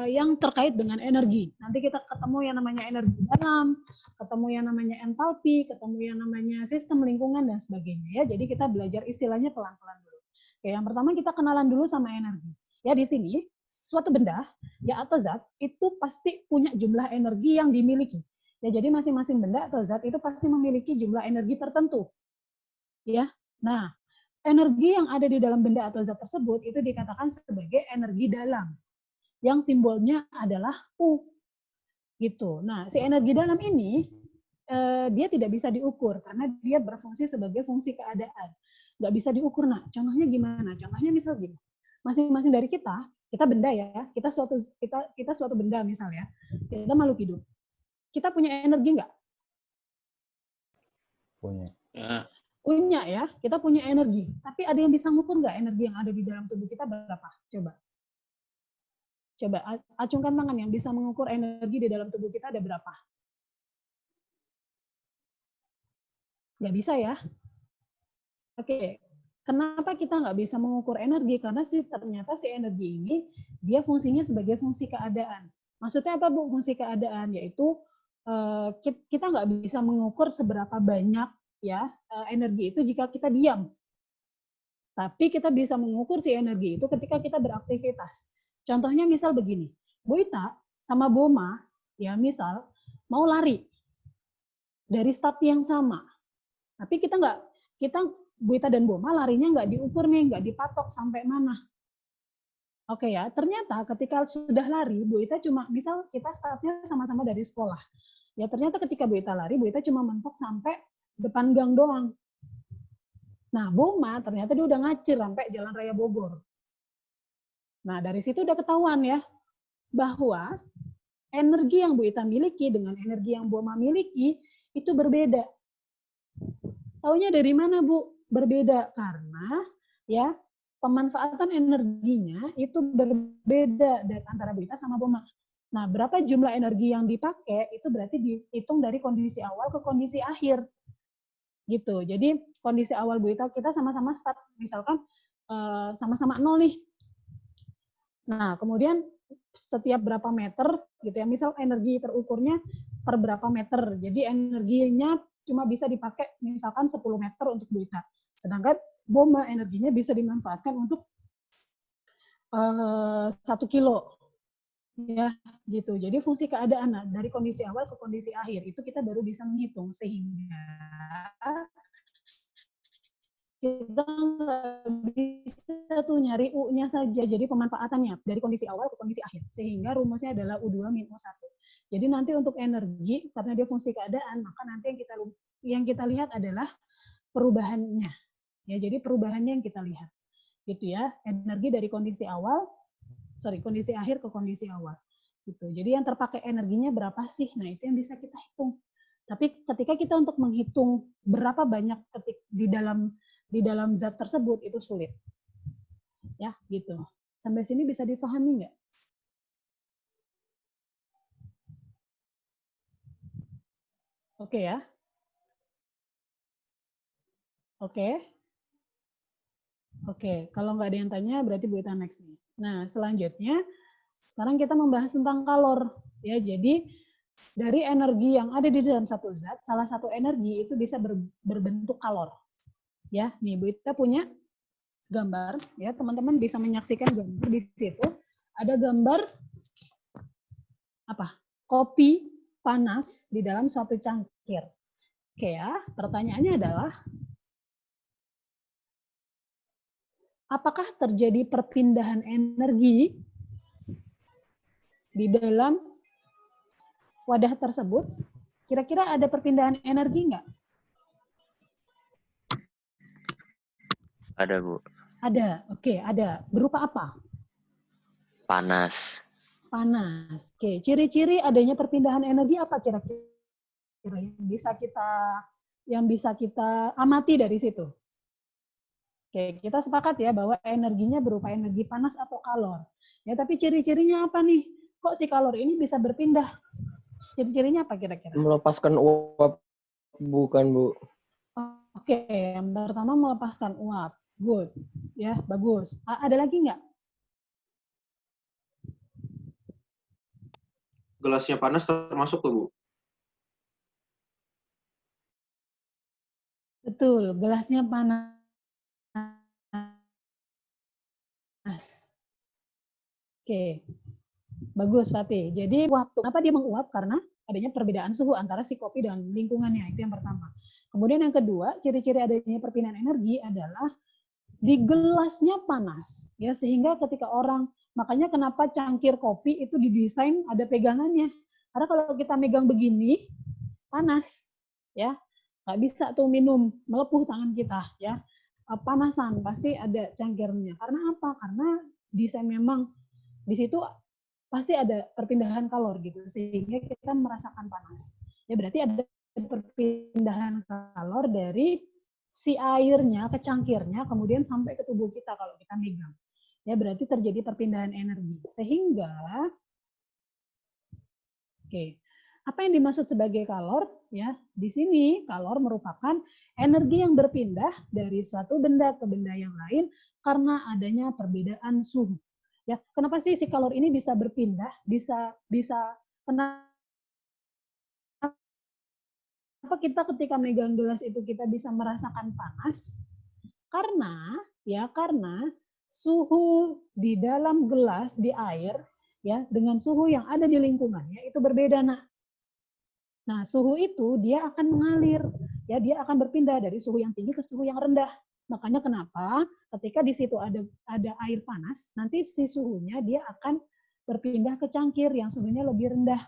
A: yang terkait dengan energi. Nanti kita ketemu yang namanya energi dalam, ketemu yang namanya entalpi, ketemu yang namanya sistem lingkungan dan sebagainya ya. Jadi kita belajar istilahnya pelan-pelan dulu. Oke, yang pertama kita kenalan dulu sama energi. Ya di sini suatu benda ya atau zat itu pasti punya jumlah energi yang dimiliki. Ya jadi masing-masing benda atau zat itu pasti memiliki jumlah energi tertentu. Ya. Nah, energi yang ada di dalam benda atau zat tersebut itu dikatakan sebagai energi dalam. Yang simbolnya adalah U. Gitu. Nah, si energi dalam ini dia tidak bisa diukur karena dia berfungsi sebagai fungsi keadaan. Nggak bisa diukur, nah. Contohnya gimana? Contohnya misal gini. Masing-masing dari kita benda ya, kita suatu benda misalnya. Kita makhluk hidup. Kita punya energi nggak?
H: Punya.
C: Ya.
A: Punya ya, kita punya energi. Tapi ada yang bisa ngukur nggak energi yang ada di dalam tubuh kita berapa? Coba. Coba acungkan tangan yang bisa mengukur energi di dalam tubuh kita ada berapa? Nggak bisa ya? Oke, kenapa kita nggak bisa mengukur energi? Karena ternyata si energi ini dia fungsinya sebagai fungsi keadaan. Maksudnya apa Bu fungsi keadaan? Yaitu kita nggak bisa mengukur seberapa banyak ya energi itu jika kita diam. Tapi kita bisa mengukur si energi itu ketika kita beraktivitas. Contohnya misal begini, Bu Ita sama Boma ya misal mau lari dari start yang sama. Tapi kita Bu Ita dan Boma larinya nggak diukur nih, nggak dipatok sampai mana. Oke ya, ternyata ketika sudah lari, Bu Ita cuma, misal kita startnya sama-sama dari sekolah. Ya ternyata ketika Bu Ita lari, Bu Ita cuma mentok sampai depan gang doang. Nah, Boma ternyata dia udah ngacir sampai Jalan Raya Bogor. Nah, dari situ udah ketahuan ya, bahwa energi yang Bu Ita miliki dengan energi yang Boma miliki itu berbeda. Taunya dari mana, Bu? Berbeda karena ya pemanfaatan energinya itu berbeda dari antara Bu Ita sama Boma. Nah, berapa jumlah energi yang dipakai itu berarti dihitung dari kondisi awal ke kondisi akhir. Gitu. Jadi kondisi awal Bu Ita kita sama-sama start misalkan sama-sama 0 nih. Nah, kemudian setiap berapa meter gitu ya, misal energi terukurnya per berapa meter. Jadi energinya cuma bisa dipakai misalkan 10 meter untuk Bu Ita. Sedangkan Boma energinya bisa dimanfaatkan untuk 1 kilo. Ya, gitu. Jadi fungsi keadaan dari kondisi awal ke kondisi akhir itu kita baru bisa menghitung sehingga kita nggak bisa tuh nyari U-nya saja. Jadi pemanfaatannya dari kondisi awal ke kondisi akhir. Sehingga rumusnya adalah U2 min U1. Jadi nanti untuk energi, karena dia fungsi keadaan, maka nanti yang kita lihat adalah perubahannya. Ya, jadi perubahannya yang kita lihat. Gitu ya, energi dari kondisi akhir ke kondisi awal. Gitu. Jadi yang terpakai energinya berapa sih? Nah, itu yang bisa kita hitung. Tapi ketika kita untuk menghitung berapa banyak di dalam zat tersebut itu sulit. Ya, gitu. Sampai sini bisa difahami nggak? Oke ya. Oke. Oke, kalau nggak ada yang tanya berarti Bu Ita next nih. Nah, selanjutnya sekarang kita membahas tentang kalor. Ya, jadi dari energi yang ada di dalam satu zat, salah satu energi itu bisa berbentuk kalor. Ya, nih Bu Ita punya gambar, ya teman-teman bisa menyaksikan gambar di situ. Ada gambar apa? Kopi panas di dalam suatu cangkir. Oke ya, pertanyaannya adalah apakah terjadi perpindahan energi di dalam wadah tersebut? Kira-kira ada perpindahan energi nggak?
I: Ada, Bu.
A: Ada, oke, ada. Berupa apa?
I: Panas.
A: Panas. Oke, ciri-ciri adanya perpindahan energi apa kira-kira yang bisa kita amati dari situ? Oke, kita sepakat ya bahwa energinya berupa energi panas atau kalor. Ya, tapi ciri-cirinya apa nih? Kok si kalor ini bisa berpindah? Ciri-cirinya apa kira-kira?
D: Melepaskan uap, bukan Bu?
A: Oke, yang pertama melepaskan uap. Good. Ya, bagus. Ada lagi nggak?
F: Gelasnya panas termasuk tuh, Bu.
A: Betul, gelasnya panas. Oke. Bagus, Fatih. Jadi, kenapa dia menguap? Karena adanya perbedaan suhu antara si kopi dan lingkungannya. Itu yang pertama. Kemudian yang kedua, ciri-ciri adanya perpindahan energi adalah di gelasnya panas, ya sehingga ketika makanya kenapa cangkir kopi itu didesain ada pegangannya, karena kalau kita megang begini panas, ya nggak bisa tuh minum melepuh tangan kita, ya panasan pasti ada cangkirnya. Karena apa? Karena desain memang di situ pasti ada perpindahan kalor gitu, sehingga kita merasakan panas. Ya berarti ada perpindahan kalor dari si airnya ke cangkirnya, kemudian sampai ke tubuh kita kalau kita megang. Ya, berarti terjadi perpindahan energi. Sehingga, oke, apa yang dimaksud sebagai kalor? Ya, di sini kalor merupakan energi yang berpindah dari suatu benda ke benda yang lain karena adanya perbedaan suhu. Ya, kenapa sih si kalor ini bisa berpindah? Bisa kenapa kita ketika megang gelas itu kita bisa merasakan panas? Karena suhu di dalam gelas di air ya dengan suhu yang ada di lingkungannya itu berbeda, Nak. Nah, suhu itu dia akan mengalir, ya dia akan berpindah dari suhu yang tinggi ke suhu yang rendah. Makanya kenapa ketika di situ ada air panas, nanti si suhunya dia akan berpindah ke cangkir yang suhunya lebih rendah.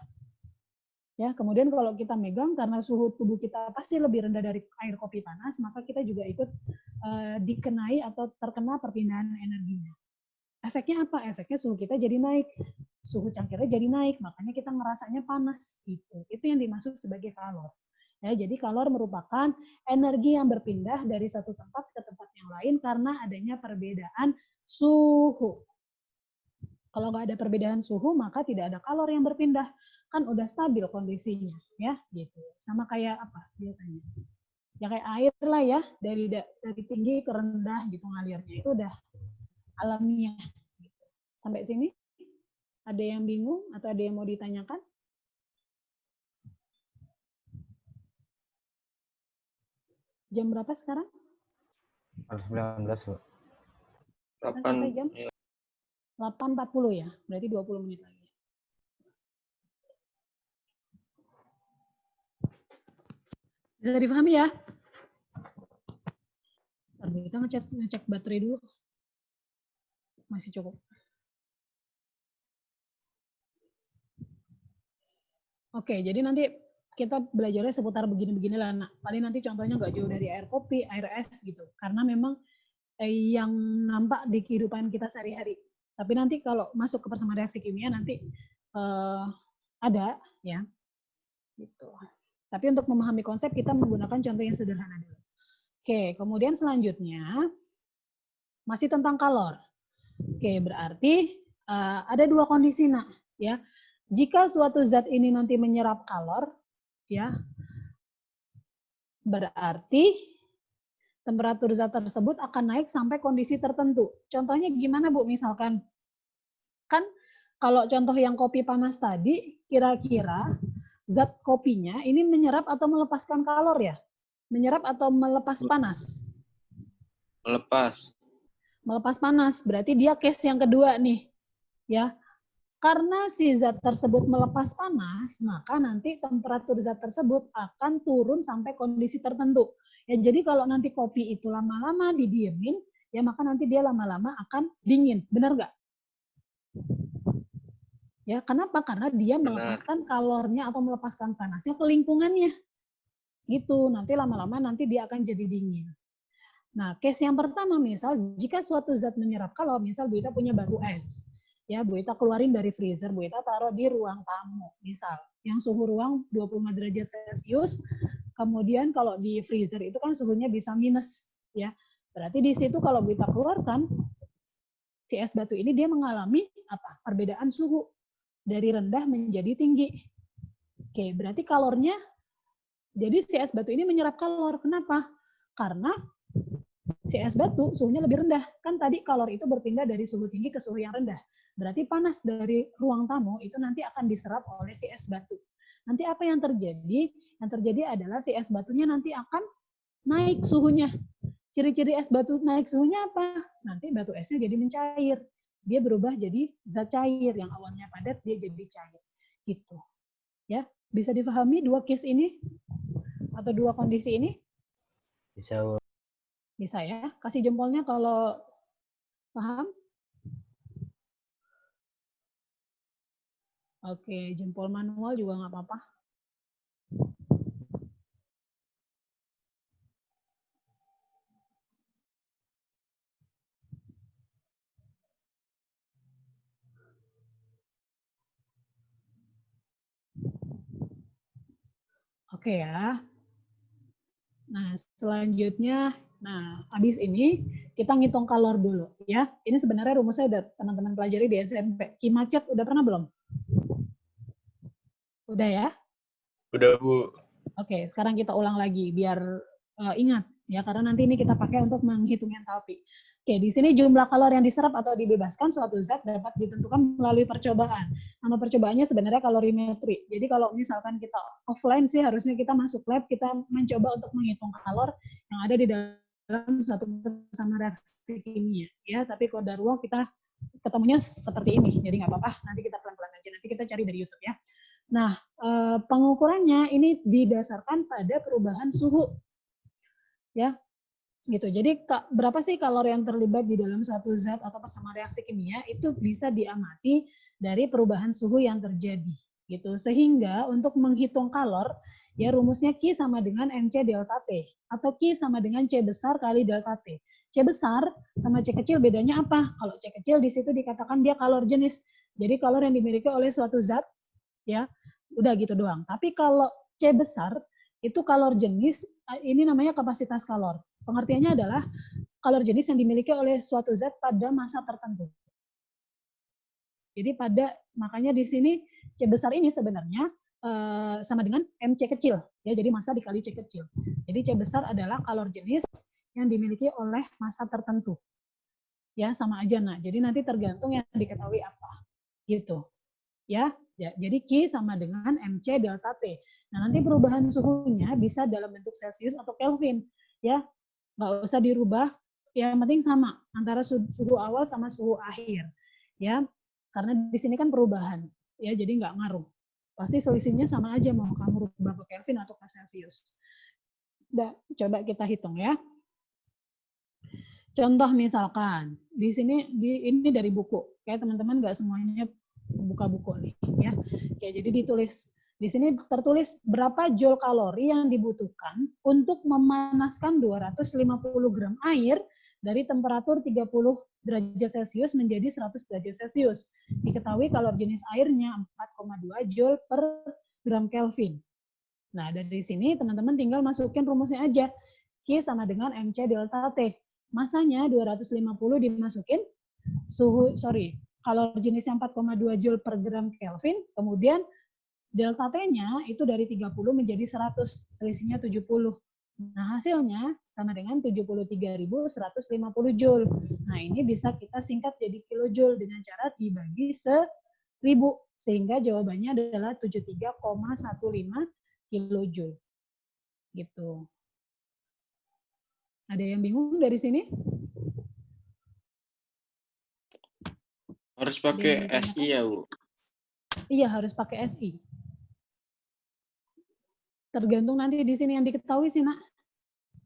A: Ya, kemudian kalau kita megang karena suhu tubuh kita pasti lebih rendah dari air kopi panas, maka kita juga ikut dikenai atau terkena perpindahan energinya. Efeknya apa? Efeknya suhu kita jadi naik, suhu cangkirnya jadi naik, makanya kita ngerasanya panas. Itu yang dimaksud sebagai kalor. Ya, jadi kalor merupakan energi yang berpindah dari satu tempat ke tempat yang lain karena adanya perbedaan suhu. Kalau nggak ada perbedaan suhu, maka tidak ada kalor yang berpindah. Kan udah stabil kondisinya, ya, gitu. Sama kayak apa biasanya? Ya kayak air lah ya, dari tinggi ke rendah gitu ngalirnya. Itu udah alamiah. Gitu. Sampai sini? Ada yang bingung atau ada yang mau ditanyakan? Jam berapa sekarang?
H: 19, Bu.
A: Selesai jam? 8.40 ya, berarti 20 menit lagi. Bisa dipahami ya? Kita ngecek baterai dulu. Masih cukup. Oke, jadi nanti kita belajarnya seputar begini-begini lah. Nah, paling nanti contohnya nggak jauh dari air kopi, air es gitu. Karena memang yang nampak di kehidupan kita sehari-hari. Tapi nanti kalau masuk ke persamaan reaksi kimia nanti ada ya. Gitu. Tapi untuk memahami konsep kita menggunakan contoh yang sederhana dulu. Oke, kemudian selanjutnya masih tentang kalor. Oke, berarti ada dua kondisi, Nak, ya. Jika suatu zat ini nanti menyerap kalor, ya, berarti temperatur zat tersebut akan naik sampai kondisi tertentu. Contohnya gimana, Bu? Misalkan, kan kalau contoh yang kopi panas tadi, kira-kira zat kopinya ini menyerap atau melepaskan kalor ya? Menyerap atau melepas panas?
C: Melepas.
A: Melepas panas, berarti dia case yang kedua nih. Ya. Karena si zat tersebut melepas panas, maka nanti temperatur zat tersebut akan turun sampai kondisi tertentu. Ya, jadi kalau nanti kopi itu lama-lama didiemin, ya maka nanti dia lama-lama akan dingin. Benar nggak? Ya, kenapa? Karena dia melepaskan kalornya atau melepaskan panasnya ke lingkungannya. Gitu, nanti lama-lama nanti dia akan jadi dingin. Nah, case yang pertama misal, jika suatu zat menyerap kalor, misal Bu Ita punya batu es. Ya, Bu Ita keluarin dari freezer, Bu Ita taruh di ruang tamu, misal. Yang suhu ruang 25 derajat Celcius, kemudian kalau di freezer itu kan suhunya bisa minus. Ya, berarti di situ kalau Bu Ita keluarkan, si es batu ini dia mengalami apa? Perbedaan suhu. Dari rendah menjadi tinggi. Oke, berarti kalornya, jadi si es batu ini menyerap kalor. Kenapa? Karena si es batu suhunya lebih rendah. Kan tadi kalor itu berpindah dari suhu tinggi ke suhu yang rendah. Berarti panas dari ruang tamu itu nanti akan diserap oleh si es batu. Nanti apa yang terjadi? Yang terjadi adalah si es batunya nanti akan naik suhunya. Ciri-ciri es batu naik suhunya apa? Nanti batu esnya jadi mencair. Dia berubah jadi zat cair, yang awalnya padat dia jadi cair. Gitu. Ya, bisa dipahami dua case ini atau dua kondisi ini?
H: Bisa, Bu.
A: Bisa ya. Kasih jempolnya kalau paham. Oke, jempol manual juga nggak apa-apa. Oke ya. Nah, selanjutnya Nah, habis ini kita ngitung kalor dulu ya. Ini sebenarnya rumusnya udah teman-teman pelajari di SMP. Ki macet udah pernah belum? Udah ya?
B: Udah, Bu.
A: Oke, sekarang kita ulang lagi biar ingat ya, karena nanti ini kita pakai untuk menghitung entalpi. Oke, di sini jumlah kalor yang diserap atau dibebaskan suatu zat dapat ditentukan melalui percobaan. Nama percobaannya sebenarnya kalorimetri. Jadi kalau misalkan kita offline sih harusnya kita masuk lab, kita mencoba untuk menghitung kalor yang ada di dalam suatu bersama reaksi kimia. Ya, tapi kalau darurat kita ketemunya seperti ini. Jadi nggak apa-apa, nanti kita pelan-pelan aja. Nanti kita cari dari YouTube ya. Nah, pengukurannya ini didasarkan pada perubahan suhu. Ya, gitu. Jadi berapa sih kalori yang terlibat di dalam suatu zat atau persamaan reaksi kimia itu bisa diamati dari perubahan suhu yang terjadi gitu. Sehingga untuk menghitung kalor ya rumusnya Q sama dengan MC delta T atau Q sama dengan C besar kali delta T. C besar sama C kecil bedanya apa? Kalau C kecil di situ dikatakan dia kalor jenis. Jadi kalor yang dimiliki oleh suatu zat ya, udah gitu doang. Tapi kalau C besar itu kalor jenis, ini namanya kapasitas kalor. Pengertiannya adalah kalor jenis yang dimiliki oleh suatu zat pada masa tertentu. Jadi makanya di sini C besar ini sebenarnya sama dengan MC kecil, ya. Jadi massa dikali C kecil. Jadi C besar adalah kalor jenis yang dimiliki oleh massa tertentu. Ya, sama aja nah. Jadi nanti tergantung yang diketahui apa. Gitu. Ya, jadi Q sama dengan MC delta T. Nah, nanti perubahan suhunya bisa dalam bentuk Celsius atau Kelvin. Ya, nggak usah dirubah, yang penting sama antara suhu awal sama suhu akhir, ya. Karena di sini kan perubahan, ya, jadi nggak ngaruh. Pasti selisihnya sama aja mau kamu rubah ke Kelvin atau ke Celsius. Coba kita hitung ya. Contoh misalkan di sini ini dari buku, kayak teman-teman nggak semuanya buka buku nih, ya. Oke, jadi ditulis. Di sini tertulis berapa joule kalori yang dibutuhkan untuk memanaskan 250 gram air dari temperatur 30 derajat Celcius menjadi 100 derajat Celcius. Diketahui kalor jenis airnya 4,2 joule per gram Kelvin. Nah, dari sini teman-teman tinggal masukin rumusnya aja. Q sama dengan MC delta T. Masanya 250 dimasukin, kalor jenisnya 4,2 joule per gram Kelvin, kemudian delta T-nya itu dari 30 menjadi 100, selisihnya 70. Nah, hasilnya sama dengan 73.150 joule. Nah, ini bisa kita singkat jadi kilojoule dengan cara dibagi 1000, sehingga jawabannya adalah 73,15 kilojoule. Gitu. Ada yang bingung dari sini?
C: Harus pakai SI ya, Bu?
A: Iya, harus pakai SI. Tergantung nanti di sini yang diketahui sih, Nak.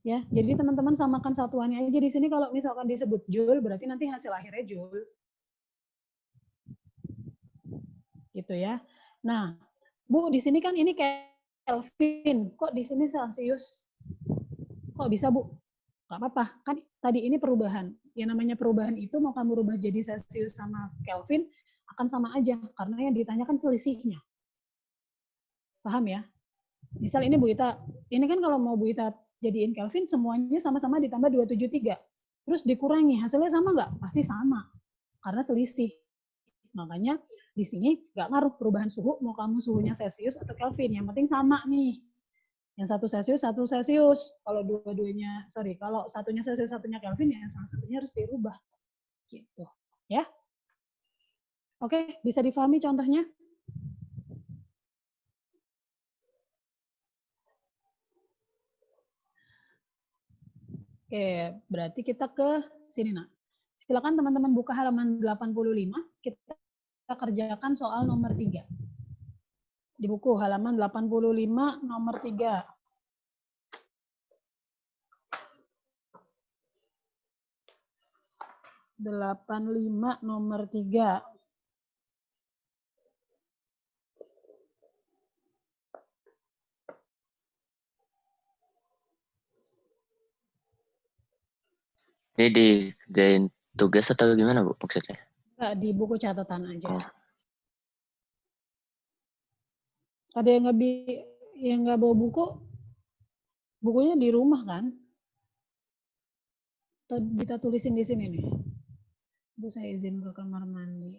A: Ya, jadi teman-teman samakan satuannya aja di sini. Kalau misalkan disebut joule, berarti nanti hasil akhirnya joule. Gitu ya. Nah, Bu, di sini kan ini Kelvin. Kok di sini Celsius? Kok bisa, Bu? Nggak apa-apa. Kan tadi ini perubahan. Yang namanya perubahan itu mau kamu rubah jadi Celsius sama Kelvin, akan sama aja. Karena yang ditanyakan selisihnya. Paham ya? Misal ini Bu Ita, ini kan kalau mau Bu Ita jadiin Kelvin, semuanya sama-sama ditambah 273. Terus dikurangi, hasilnya sama nggak? Pasti sama. Karena selisih. Makanya di sini nggak ngaruh perubahan suhu, mau kamu suhunya Celsius atau Kelvin. Yang penting sama nih. Yang 1 Celsius, 1 Celsius. Kalau kalau satunya Celsius, satunya Kelvin, ya salah satunya harus dirubah. Gitu. Ya. Oke, bisa difahami contohnya? Oke, berarti kita ke sini, Nak. Silakan teman-teman buka halaman 85, kita kerjakan soal nomor 3. Di buku halaman 85 nomor 3. Nomor 3.
I: Ini dikerjain tugas atau gimana, Bu, maksudnya?
A: Enggak, di buku catatan aja. Ada yang nggak bawa buku? Bukunya di rumah kan? Atau kita tulisin di sini nih. Bu, saya izin ke kamar mandi.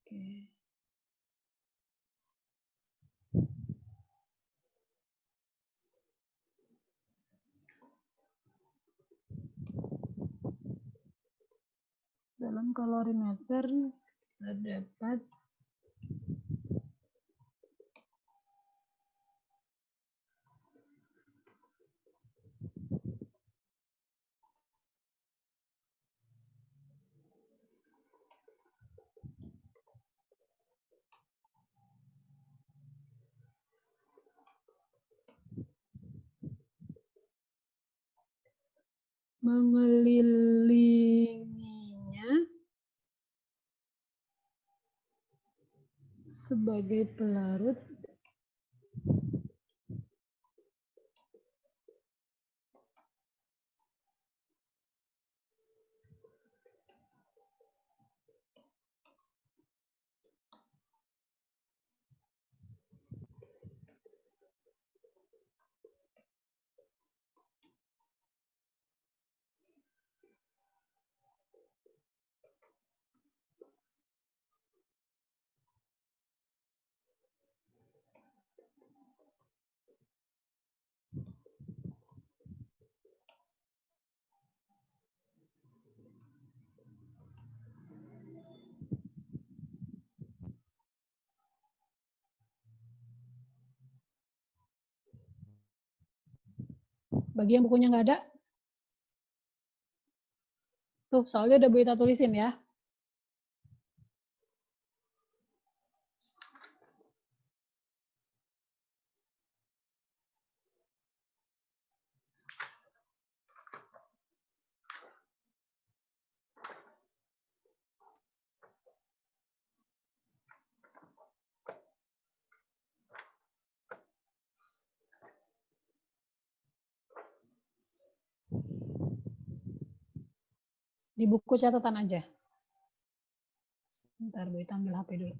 A: Oke. Dalam kalorimeter terdapat mengelilinginya sebagai pelarut bagi yang bukunya nggak ada. Tuh, soalnya udah Bu Ita tulisin ya. Di buku catatan aja. Sebentar, Bu Ita ambil HP dulu.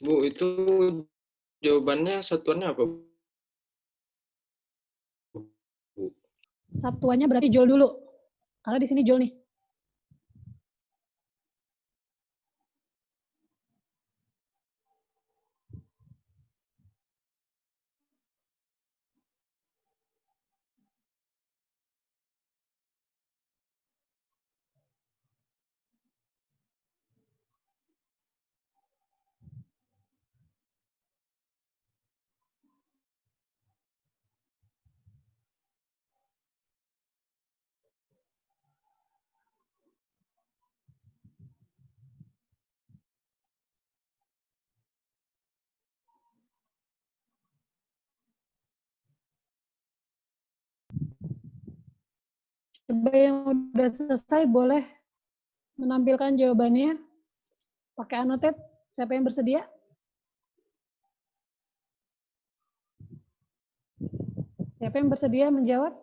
F: Bu, itu jawabannya satuannya apa, Bu?
A: Satuannya berarti joule dulu. Karena di sini joule nih. Coba yang udah selesai boleh menampilkan jawabannya. Pakai annotate, siapa yang bersedia? Siapa yang bersedia menjawab?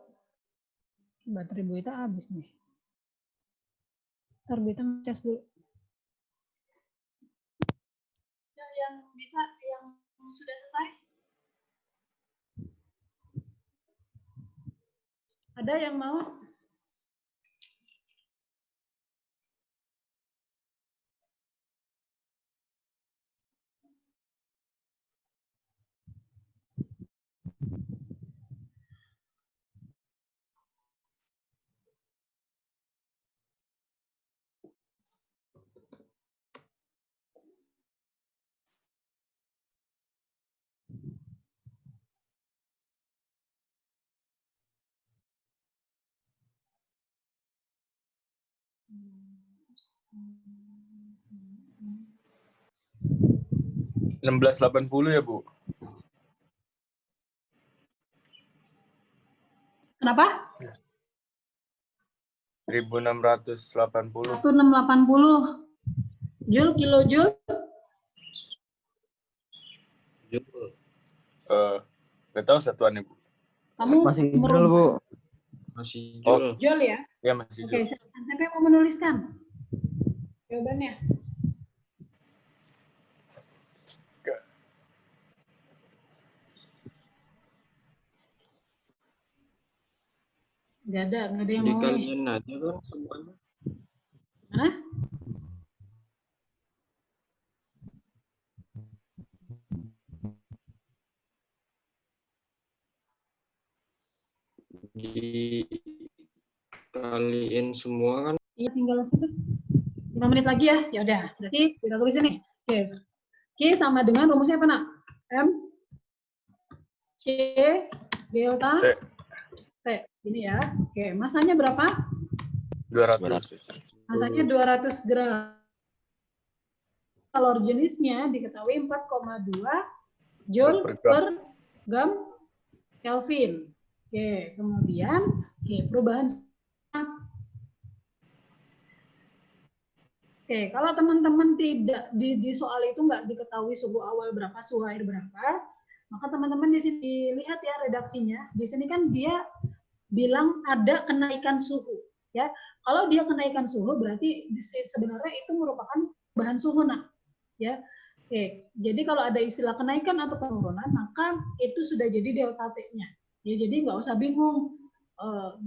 A: Baterai Bu Ita habis nih. Ntar Bu Ita ngecas dulu. Yang bisa, yang sudah selesai? Ada yang mau?
B: Hmm. 1680 ya, Bu?
A: Kenapa?
B: 1680.
A: 1680. Jul, kilojoule?
B: Nggak tahu satuannya, Bu.
A: Kamu
D: Masih Jul, Bu.
F: Masih
B: Oh.
F: Jul.
A: Jul ya?
B: Ya, masih
A: Oke,
B: Jul.
A: siapa yang mau menuliskan jawabannya? Nggak ada yang mau nih.
F: Dikaliin aja kan semuanya.
A: Hah?
F: Dikaliin semua kan.
A: Iya, tinggal 5 menit lagi ya. Ya udah, berarti kita tulis ini. Oke. Q sama dengan rumusnya apa, Nak? M C delta T. Ini ya. Oke, masanya berapa?
B: 200.
A: Masanya 200 gram. Kalor jenisnya diketahui 4,2 Joule per gram Kelvin. Oke, kemudian perubahan. Oke, kalau teman-teman tidak di soal itu nggak diketahui suhu awal berapa, suhu akhir berapa, maka teman-teman di sini lihat ya redaksinya. Di sini kan dia bilang ada kenaikan suhu, ya. Kalau dia kenaikan suhu berarti sebenarnya itu merupakan bahan suhu, Nak. Ya. Oke, jadi kalau ada istilah kenaikan atau penurunan, maka itu sudah jadi delta T-nya. Ya, jadi nggak usah bingung.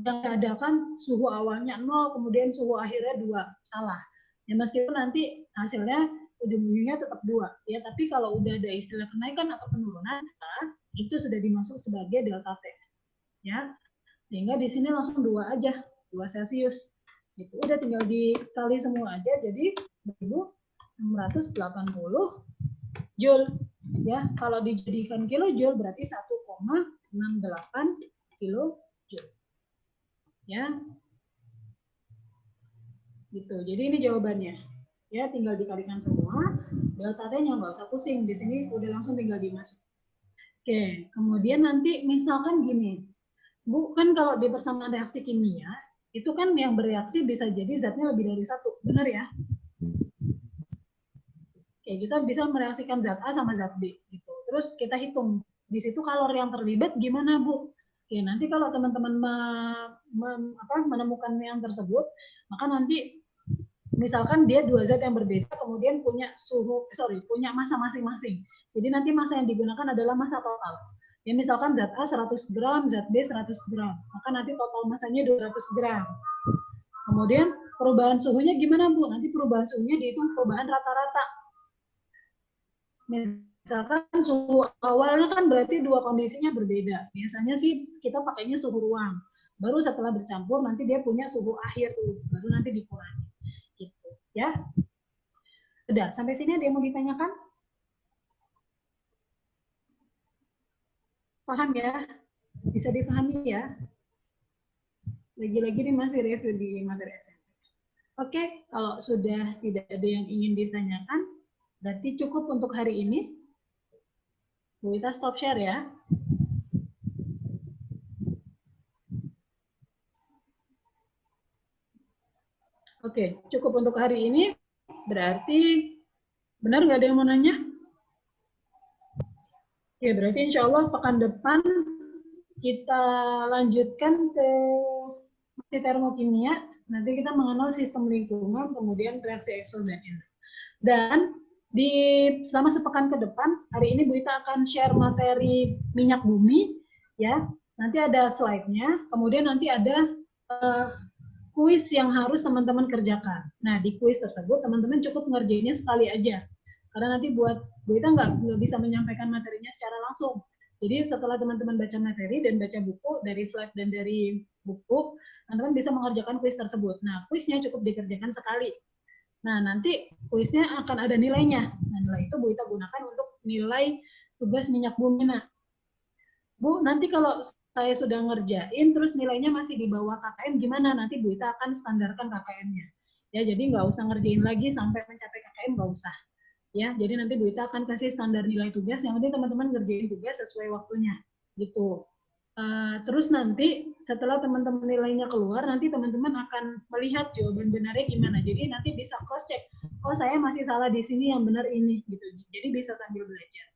A: Yang ada kan suhu awalnya 0, kemudian suhu akhirnya 2. Salah. Ya, meskipun nanti hasilnya ujung-ujungnya tetap 2. Ya, tapi kalau udah ada istilah kenaikan atau penurunan, itu sudah dimaksud sebagai delta T. Ya. Sehingga di sini langsung 2 aja, 2 Celcius. Itu udah tinggal dikali semua aja, jadi 1680 Joule. Ya, kalau dijadikan kilojoule berarti 1,68 kilojoule. Ya. Gitu. Jadi ini jawabannya. Ya, tinggal dikalikan semua. Delta T-nya nggak usah pusing. Di sini udah langsung tinggal dimasuk. Oke, kemudian nanti misalkan gini. Bu, kan kalau di persamaan reaksi kimia, itu kan yang bereaksi bisa jadi zatnya lebih dari 1. Benar ya? Oke, kita bisa mereaksikan zat A sama zat B. Gitu. Terus kita hitung. Di situ kalori yang terlibat gimana, Bu? Oke, nanti kalau teman-teman menemukan yang tersebut, maka nanti misalkan dia 2 zat yang berbeda, kemudian punya punya massa masing-masing. Jadi nanti massa yang digunakan adalah massa total. Ya, misalkan zat A 100 gram, zat B 100 gram. Maka nanti total massanya 200 gram. Kemudian perubahan suhunya gimana, Bu? Nanti perubahan suhunya dihitung perubahan rata-rata. Misalkan suhu awalnya kan berarti 2 kondisinya berbeda. Biasanya sih kita pakainya suhu ruang. Baru setelah bercampur nanti dia punya suhu akhir tuh, baru nanti dikurangi. Gitu, ya. Sudah, sampai sini ada yang mau ditanyakan? Paham ya? Bisa dipahami ya? Lagi-lagi ini masih review di materi SMP. Oke, kalau sudah tidak ada yang ingin ditanyakan, berarti cukup untuk hari ini. Bu Ita stop share ya. Oke, cukup untuk hari ini. Berarti benar nggak ada yang mau nanya? Oke, berarti insya Allah pekan depan kita lanjutkan ke masih termokimia. Nanti kita mengenal sistem lingkungan, kemudian reaksi eksol dan endot. Dan selama sepekan ke depan, hari ini Bu Ita akan share materi minyak bumi, ya. Nanti ada slide-nya, kemudian nanti ada kuis yang harus teman-teman kerjakan. Nah, di kuis tersebut teman-teman cukup ngerjainnya sekali aja, karena nanti buat Bu Ita nggak bisa menyampaikan materinya secara langsung. Jadi setelah teman-teman baca materi dan baca buku dari slide dan dari buku, teman-teman bisa mengerjakan kuis tersebut. Nah, kuisnya cukup dikerjakan sekali. Nah, nanti kuisnya akan ada nilainya. Nah, nilai itu Bu Ita gunakan untuk nilai tugas minyak bumi. Nah, Bu, nanti kalau saya sudah ngerjain, terus nilainya masih di bawah KKM, gimana? Nanti Bu Ita akan standarkan KKM-nya. Ya, jadi nggak usah ngerjain lagi sampai mencapai KKM, nggak usah. Ya, jadi nanti Bu Ita akan kasih standar nilai tugas, yang penting teman-teman ngerjain tugas sesuai waktunya. Gitu. Terus nanti setelah teman-teman nilainya keluar, nanti teman-teman akan melihat jawaban benarnya gimana. Jadi nanti bisa cross check, oh saya masih salah di sini, yang benar ini, gitu. Jadi bisa sambil belajar,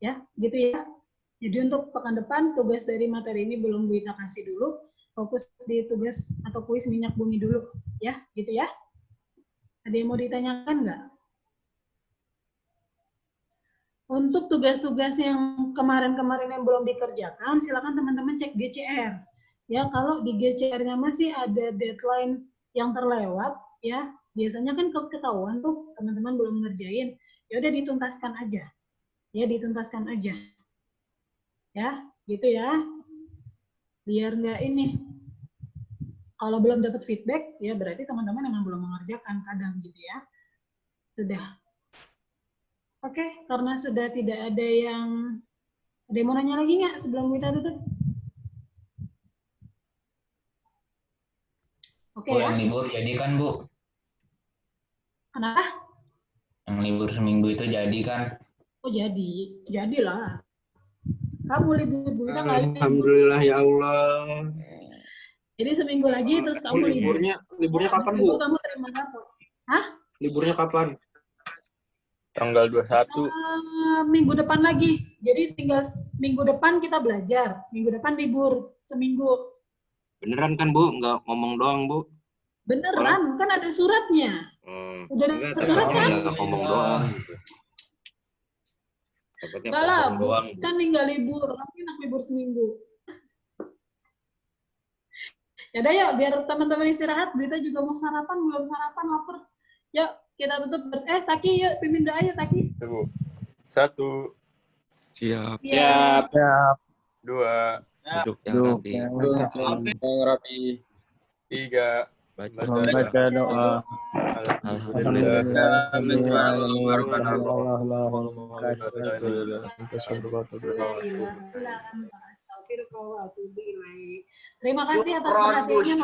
A: ya, gitu ya. Jadi untuk pekan depan tugas dari materi ini belum Bu Ita kasih dulu, fokus di tugas atau kuis minyak bumi dulu, ya, gitu ya. Ada yang mau ditanyakan nggak? Untuk tugas-tugas yang kemarin-kemarin yang belum dikerjakan, silakan teman-teman cek GCR. Ya, kalau di GCR-nya masih ada deadline yang terlewat, ya, biasanya kan ketahuan tuh teman-teman belum ngerjain, ya udah dituntaskan aja. Ya, dituntaskan aja. Ya, gitu ya. Biar nggak ini. Kalau belum dapat feedback, ya berarti teman-teman memang belum mengerjakan kadang gitu ya. Sudah. Oke, karena sudah tidak ada yang mau nanya lagi nggak sebelum kita tutup? Oke ya.
J: Yang libur jadi kan, Bu?
A: Kenapa?
J: Yang libur seminggu itu jadi kan?
A: Oh jadi, jadilah. Kamu libur, kita nggak libur.
K: Alhamdulillah ya Allah.
A: Jadi seminggu lagi terus kamu libur.
K: Liburnya kapan, Bu?
A: Kamu terima rapor. Hah?
K: Liburnya kapan?
B: Tanggal 21.
A: Minggu depan lagi. Jadi tinggal minggu depan kita belajar. Minggu depan libur seminggu.
E: Beneran kan, Bu? Nggak ngomong doang, Bu?
A: Beneran, kan ada suratnya. Udah ada surat kan?
E: Ya, ngomong doang. Gitu.
A: Enggak lah, kan tinggal libur. Nanti enak libur seminggu. Yaudah yuk, biar teman-teman istirahat. Berita juga mau sarapan, belum sarapan, lapar. Yuk, kita tutup. Taki yuk, pimpin doa yuk, Taki.
B: 1.
G: Siap.
C: Siap.
B: 2.
G: Duduk yang
F: rapi.
B: 3.
D: Baca doa.
A: Terima kasih atas perhatiannya.